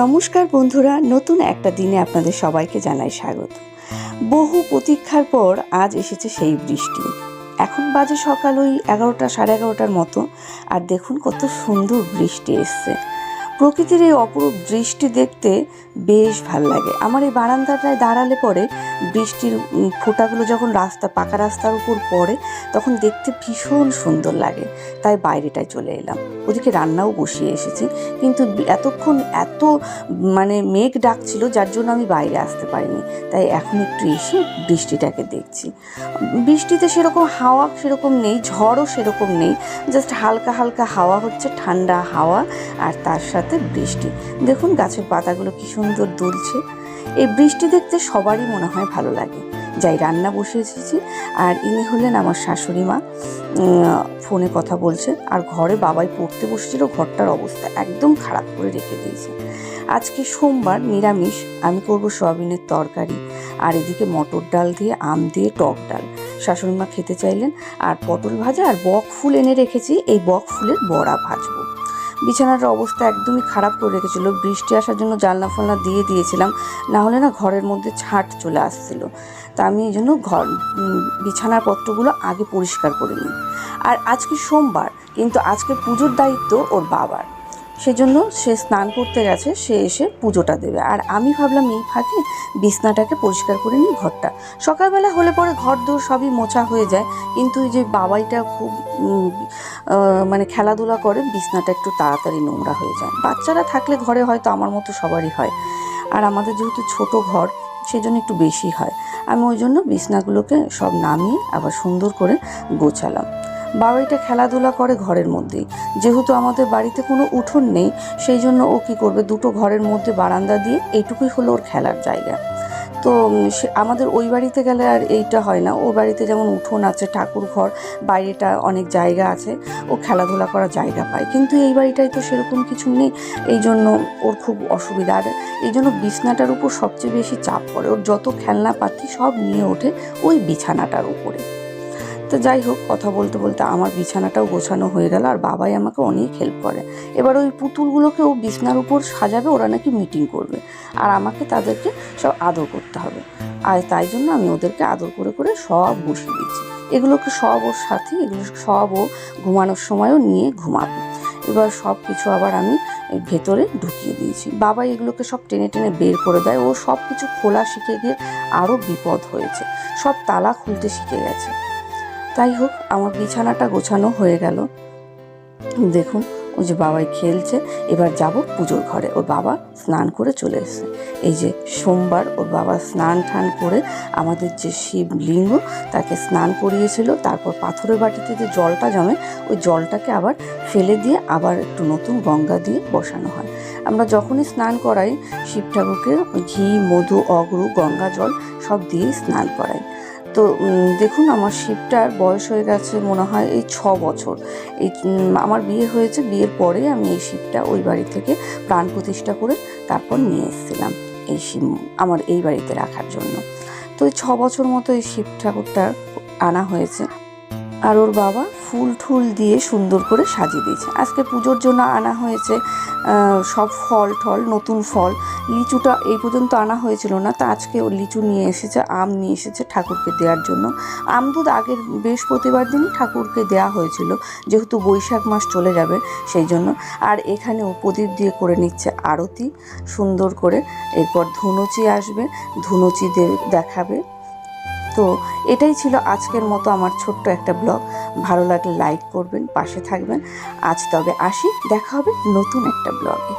নমস্কার বন্ধুরা, নতুন একটা দিনে আপনাদের সবাইকে জানাই স্বাগত। বহু প্রতীক্ষার পর আজ এসেছে সেই বৃষ্টি। এখন বাজে সকাল ওই 11টা সাড়ে 11টার মতো, আর দেখুন কত সুন্দর বৃষ্টি এসছে। প্রকৃতির এই অপরূপ দৃষ্টি দেখতে বেশ ভাল লাগে। আমার এই বারান্দাটায় দাঁড়ালে পরে বৃষ্টির ফোঁটাগুলো যখন পাকা রাস্তার উপর পড়ে তখন দেখতে ভীষণ সুন্দর লাগে। তাই বাইরেটায় চলে এলাম, ওদিকে রান্নাও বসিয়ে এসেছি, কিন্তু এতক্ষণ এত মেঘ ডাকছিল যার জন্য আমি বাইরে আসতে পারিনি। তাই এখন একটু এসে বৃষ্টিটাকে দেখছি। বৃষ্টিতে সেরকম হাওয়া সেরকম নেই, ঝড়ও সেরকম নেই, জাস্ট হালকা হালকা হাওয়া হচ্ছে, ঠান্ডা হাওয়া, আর তার সাথে বৃষ্টি। দেখুন গাছের পাতাগুলো কি সুন্দর দুলছে। এই বৃষ্টি দেখতে সবারই মনে হয় ভালো লাগে। যাই রান্না বসে এসেছি, আর ইনি হলেন আমার শাশুড়ি মা, ফোনে কথা বলছে। আর ঘরে বাবাই পড়তে বসেছিল, ঘরটার অবস্থা একদম খারাপ করে রেখে দিয়েছে। আজকে সোমবার, নিরামিষ, আমি করব সয়াবিনের তরকারি, আর এদিকে মটর ডাল দিয়ে আম দিয়ে টক ডাল শাশুড়ি মা খেতে চাইলেন, আর পটল ভাজা আর বক ফুল এনে রেখেছি, এই বক ফুলের বড়া ভাজবো। বিছানাটার অবস্থা একদমই খারাপ করে রেখেছিল, বৃষ্টি আসার জন্য জানলা ফালনা দিয়ে দিয়েছিলাম, না হলে না ঘরের মধ্যে ছাট চলে আসছিল। তা আমি এই জন্য বিছানার পত্রগুলো আগে পরিষ্কার করে নিই। আর আজকে সোমবার, কিন্তু আজকে পুজোর দায়িত্ব ওর বাবার, সেজন্য সে স্নান করতে গেছে, সে এসে পুজোটা দেবে। আর আমি ভাবলাম এই ফাঁকে বিছনাটাকে পরিষ্কার করে নিই। ঘরটা সকালবেলা হলে পরে ঘর দৌড় সবই মোছা হয়ে যায়, কিন্তু এই যে বাবাইটা খুব খেলাধুলা করে, বিছনাটা একটু তাড়াতাড়ি নোংরা হয়ে যায়। বাচ্চারা থাকলে ঘরে হয়তো আমার মতো সবারই হয়, আর আমাদের যেহেতু ছোট ঘর সেজন্য একটু বেশি হয়। আমি ওই জন্য বিছনাগুলোকে সব নামিয়ে আবার সুন্দর করে গোছালাম। বাবাইটা খেলাধুলা করে ঘরের মধ্যেই, যেহেতু আমাদের বাড়িতে কোনো উঠোন নেই, সেই জন্য ও কী করবে, দুটো ঘরের মধ্যে বারান্দা দিয়ে এইটুকুই হলো ওর খেলার জায়গা। তো আমাদের ওই বাড়িতে গেলে আর এইটা হয় না। ওর বাড়িতে যেমন উঠোন আছে, ঠাকুর ঘর, বাইরেটা অনেক জায়গা আছে, ও খেলাধুলা করার জায়গা পায়, কিন্তু এই বাড়িটায় তো সেরকম কিছু নেই, এই জন্য ওর খুব অসুবিধা। আর এই জন্য বিছানাটার উপর সবচেয়ে বেশি চাপ পড়ে, ওর যত খেলনাপাতি সব নিয়ে ওঠে ওই বিছানাটার উপরে। তো যাই হোক, কথা বলতে বলতে আমার বিছানাটাও গোছানো হয়ে গেল, আর বাবাই আমাকে অনেক হেল্প করে। এবার ওই পুতুলগুলোকে ও বিছানার উপর সাজাবে, ওরা নাকি মিটিং করবে, আর আমাকে তাদেরকে সব আদর করতে হবে। আর তাই জন্য আমি ওদেরকে আদর করে করে সব বসিয়ে দিচ্ছি। এগুলোকে সব ওর সাথে, এগুলো সব ও ঘুমানোর সময়ও নিয়ে ঘুমাবে। এবার সব কিছু আবার আমি ভেতরে ঢুকিয়ে দিয়েছি। বাবা এগুলোকে সব টেনে টেনে বের করে দেয়। ও সব কিছু খোলা শিখে গিয়ে আরও বিপদ হয়েছে, সব তালা খুলতে শিখে গেছে। তাই হোক, আমার বিছানাটা গোছানো হয়ে গেল। দেখুন ওই যে বাবাই খেলছে। এবার যাব পুজোর ঘরে। ওর বাবা স্নান করে চলে এসেছে। এই যে সোমবার, ওর বাবা স্নান টান করে আমাদের যে শিবলিঙ্গ তাকে স্নান করিয়েছিল, তারপর পাথরের বাটিতে যে জলটা জমে ওই জলটাকে আবার ফেলে দিয়ে আবার একটু নতুন গঙ্গা দিয়ে বসানো হয়। আমরা যখনই স্নান করাই শিব ঠাকুরকে ঘি, মধু, অগরু, গঙ্গা জল সব দিয়ে স্নান করাই। তো দেখুন আমার শিবটার বয়স হয়ে গেছে মনে হয় এই 6 বছর। এই আমার বিয়ে হয়েছে, বিয়ের পরে আমি এই শিবটা ওই বাড়ি থেকে প্রাণ প্রতিষ্ঠা করে তারপর নিয়ে এসেছিলাম এই শিব আমার এই বাড়িতে রাখার জন্য। তো এই 6 বছর মতো এই শিব ঠাকুরটা আনা হয়েছে, আর ওর বাবা ফুল ঠুল দিয়ে সুন্দর করে সাজিয়ে দিয়েছে। আজকে পুজোর জন্য আনা হয়েছে সব ফল টল, নতুন ফল। লিচুটা এই পর্যন্ত আনা হয়েছিল না, তা আজকে ওর লিচু নিয়ে এসেছে, আম নিয়ে এসেছে ঠাকুরকে দেওয়ার জন্য। আম দুধ আগের বৃহস্পতিবার দিনই ঠাকুরকে দেওয়া হয়েছিল, যেহেতু বৈশাখ মাস চলে যাবে সেই জন্য। আর এখানে ও প্রদীপ দিয়ে করে নিচ্ছে আরতি সুন্দর করে। এরপর ধুনুচি আসবে, ধুনুচি দেখাবে। তো এটাই ছিল আজকের মতো আমার ছোট্ট একটা ব্লগ। ভালো লাগলে লাইক করবেন, পাশে থাকবেন। আজ তবে আসি, দেখা হবে নতুন একটা ব্লগে।